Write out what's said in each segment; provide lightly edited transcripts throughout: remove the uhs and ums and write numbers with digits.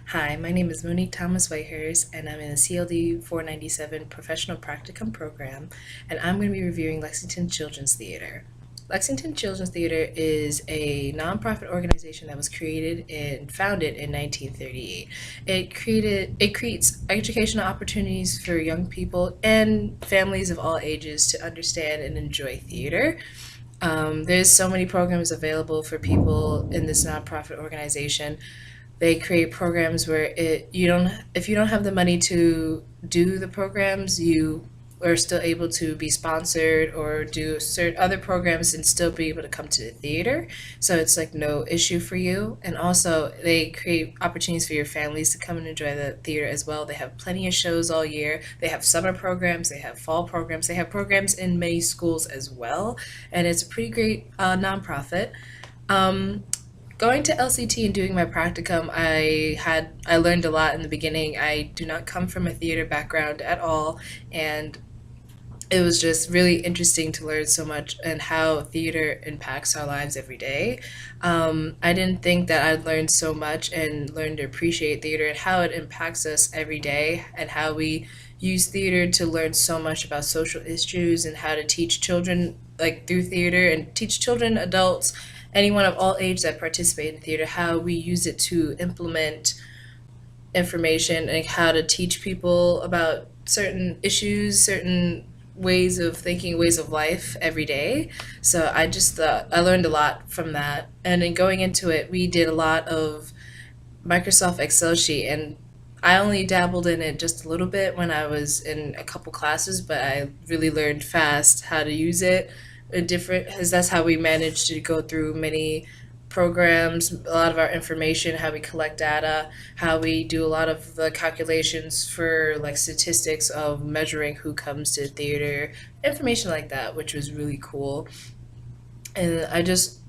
Hi, my name is Monique Thomas Whitehurst, and I'm in the CLD 497 Professional Practicum program, and I'm going to be reviewing Lexington Children's Theater. Lexington Children's Theater is a nonprofit organization that was created and founded in 1938. It creates educational opportunities for young people and families of all ages to understand and enjoy theater. There's so many programs available for people in this nonprofit organization. They create programs where it you don't if you don't have the money to do the programs, you are still able to be sponsored or do certain other programs and still be able to come to the theater. So it's like no issue for you. And also they create opportunities for your families to come and enjoy the theater as well. They have plenty of shows all year. They have summer programs, they have fall programs, they have programs in many schools as well. And it's a pretty great nonprofit. Um, Going to LCT and doing my practicum, I learned a lot in the beginning. I do not come from a theater background at all, and it was just really interesting to learn so much and how theater impacts our lives every day. I didn't think that I'd learn so much and learn to appreciate theater and how it impacts us every day and how we use theater to learn so much about social issues and how to teach children like through theater and teach children, adults, anyone of all age that participate in theater, how we use it to implement information and how to teach people about certain issues, certain ways of thinking, ways of life every day. So I just thought I learned a lot from that. And in going into it, we did a lot of Microsoft Excel sheet, and I only dabbled in it just a little bit when I was in a couple classes, but I really learned fast how to use it. Different, because that's how we managed to go through many programs, a lot of our information, how we collect data, how we do a lot of the calculations for like statistics of measuring who comes to theater, information like that, which was really cool. And I just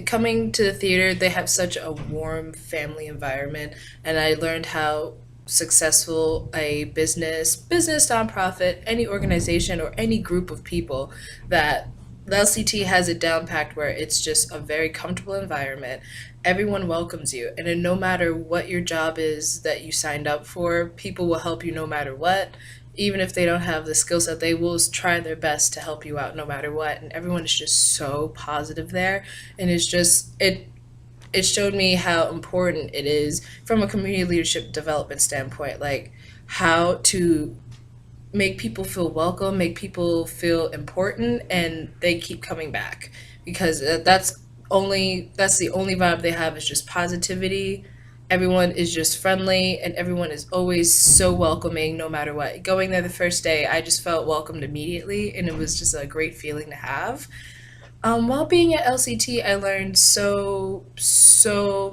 coming to the theater, they have such a warm family environment, and I learned how successful a business nonprofit, any organization or any group of people that the LCT has it down packed where it's just a very comfortable environment. Everyone welcomes you, and then no matter what your job is that you signed up for, people will help you no matter what. Even if they don't have the skill set, they will try their best to help you out no matter what. And everyone is just so positive there, and it showed me how important it is from a community leadership development standpoint, like how to make people feel welcome, make people feel important, and they keep coming back because that's the only vibe they have is just positivity. Everyone is just friendly, and everyone is always so welcoming, no matter what. Going there the first day, I just felt welcomed immediately, and it was just a great feeling to have. While being at LCT, I learned so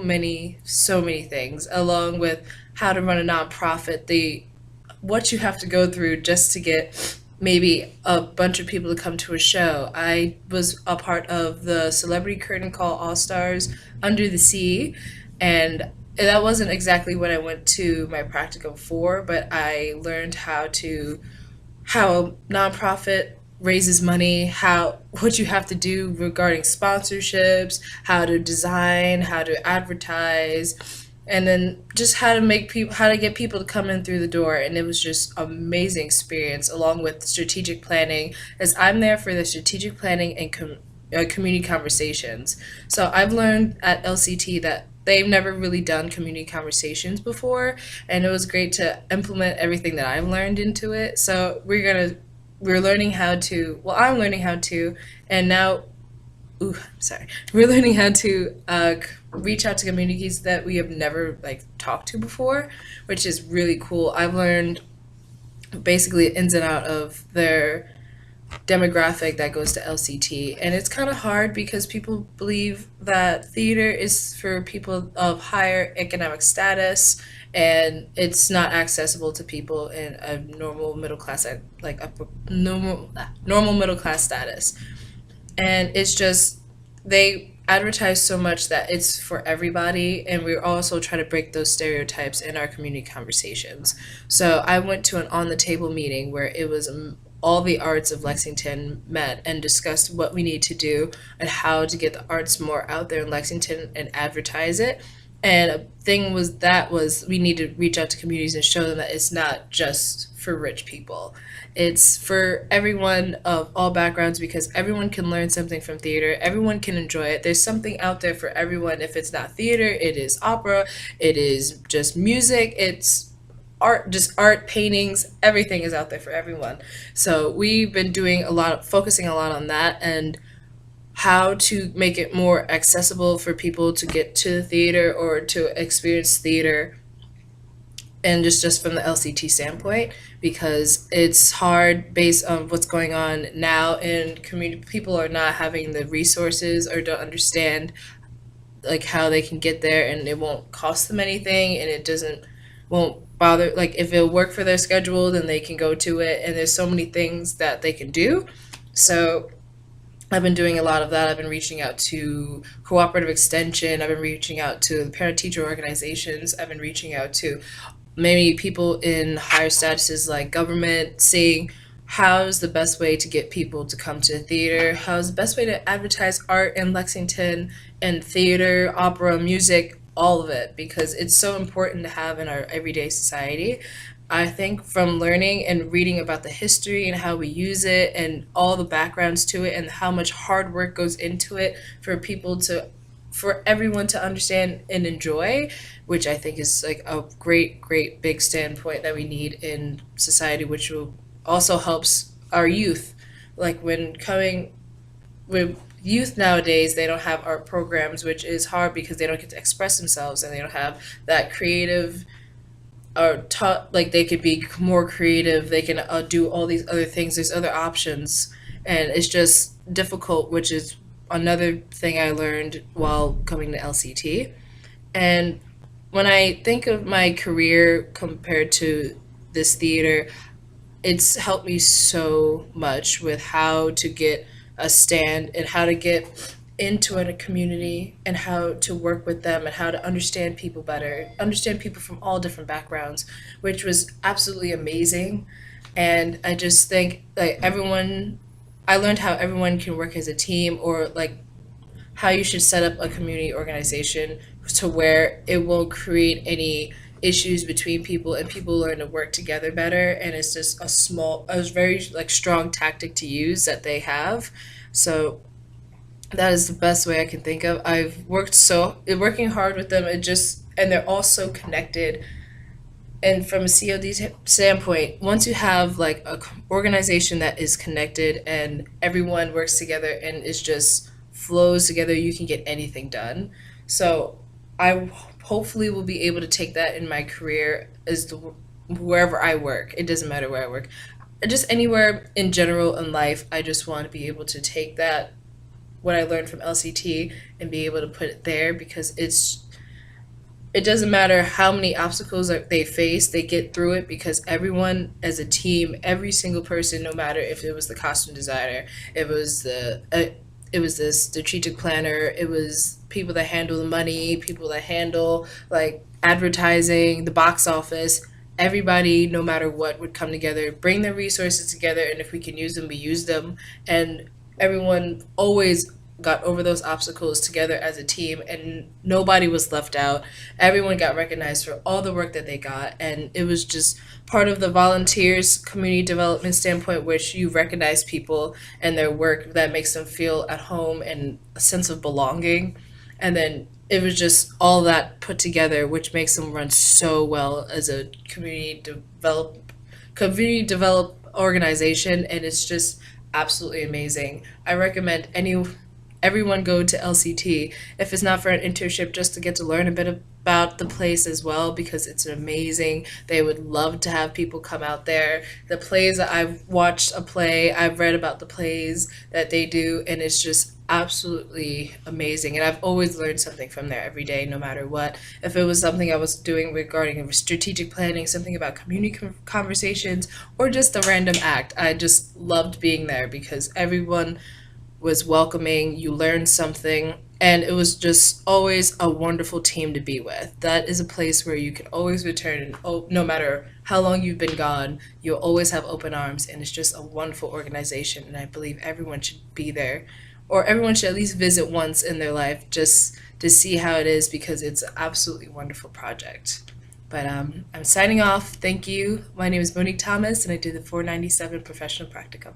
many things, along with how to run a nonprofit, the what you have to go through just to get maybe a bunch of people to come to a show. I was a part of the Celebrity Curtain Call All Stars Under the Sea, and that wasn't exactly what I went to my practicum for, but I learned how a nonprofit raises money, how what you have to do regarding sponsorships, how to design, how to advertise, and then just how to get people to come in through the door. And it was just amazing experience along with strategic planning, as I'm there for the strategic planning and community conversations. So I've learned at LCT that they've never really done community conversations before, and it was great to implement everything that I've learned into it. So we're learning how to, well, I'm learning how to, and now, sorry, we're learning how to reach out to communities that we have never like talked to before, which is really cool. I've learned basically ins and out of their demographic that goes to LCT. And it's kind of hard because people believe that theater is for people of higher economic status, and it's not accessible to people in a normal middle class, like a normal middle class status. And it's just they advertise so much that it's for everybody, and we're also trying to break those stereotypes in our community conversations. So I went to an on the table meeting where it was all the arts of Lexington met and discussed what we need to do and how to get the arts more out there in Lexington and advertise it. And a thing was we need to reach out to communities and show them that it's not just for rich people. It's for everyone of all backgrounds because everyone can learn something from theater. Everyone can enjoy it. There's something out there for everyone. If it's not theater, it is opera, it is just music, it's art, just art, paintings, everything is out there for everyone. So we've been doing a lot of focusing a lot on that and how to make it more accessible for people to get to the theater or to experience theater, and just from the LCT standpoint, because it's hard based on what's going on now in community. People are not having the resources or don't understand like how they can get there, and it won't cost them anything, and it doesn't won't bother, like if it'll work for their schedule then they can go to it, and there's so many things that they can do. So I've been doing a lot of that. I've been reaching out to cooperative extension. I've been reaching out to the parent teacher organizations. I've been reaching out to maybe people in higher statuses like government, seeing how's the best way to get people to come to the theater, how's the best way to advertise art in Lexington and theater, opera, music, all of it, because it's so important to have in our everyday society. I think from learning and reading about the history and how we use it and all the backgrounds to it and how much hard work goes into it for people to for everyone to understand and enjoy, which I think is like a great big standpoint that we need in society, which will also helps our youth. Like when coming with youth nowadays, they don't have art programs, which is hard because they don't get to express themselves and they don't have that creative are taught, like they could be more creative, they can do all these other things, there's other options, and it's just difficult, which is another thing I learned while coming to LCT. And when I think of my career compared to this theater, it's helped me so much with how to get a stand and how to get into a community and how to work with them and how to understand people better, understand people from all different backgrounds, which was absolutely amazing. And I just think like everyone, I learned how everyone can work as a team, or like how you should set up a community organization to where it won't create any issues between people and people learn to work together better. And it's just a very like strong tactic to use that they have. So that is the best way I can think of. I've working hard with them. It just and they're all so connected. And from a CLD standpoint, once you have like a organization that is connected and everyone works together and is just flows together, you can get anything done. So I hopefully will be able to take that in my career wherever I work. It doesn't matter where I work, just anywhere in general in life. I just want to be able to take that what I learned from LCT and be able to put it there, because it doesn't matter how many obstacles that they face, they get through it because everyone as a team, every single person, no matter if it was the costume designer, it was the strategic planner, it was people that handle the money, people that handle like advertising, the box office, everybody, no matter what, would come together, bring their resources together, and if we can use them, we use them. And everyone always got over those obstacles together as a team, and nobody was left out. Everyone got recognized for all the work that they got, and it was just part of the volunteers community development standpoint, which you recognize people and their work that makes them feel at home and a sense of belonging. And then it was just all that put together, which makes them run so well as a community develop organization, and it's just absolutely amazing. I recommend everyone go to LCT if it's not for an internship, just to get to learn a bit about the place as well, because it's amazing. They would love to have people come out there. The plays that I've watched a play, I've read about the plays that they do, and it's just absolutely amazing. And I've always learned something from there every day, no matter what. If it was something I was doing regarding strategic planning, something about community conversations, or just a random act, I just loved being there because everyone was welcoming, you learned something, and it was just always a wonderful team to be with. That is a place where you can always return, and no matter how long you've been gone, you'll always have open arms, and it's just a wonderful organization, and I believe everyone should be there, or everyone should at least visit once in their life, just to see how it is because it's an absolutely wonderful project. But I'm signing off. Thank you. My name is Monique Thomas, and I did the 497 Professional Practicum.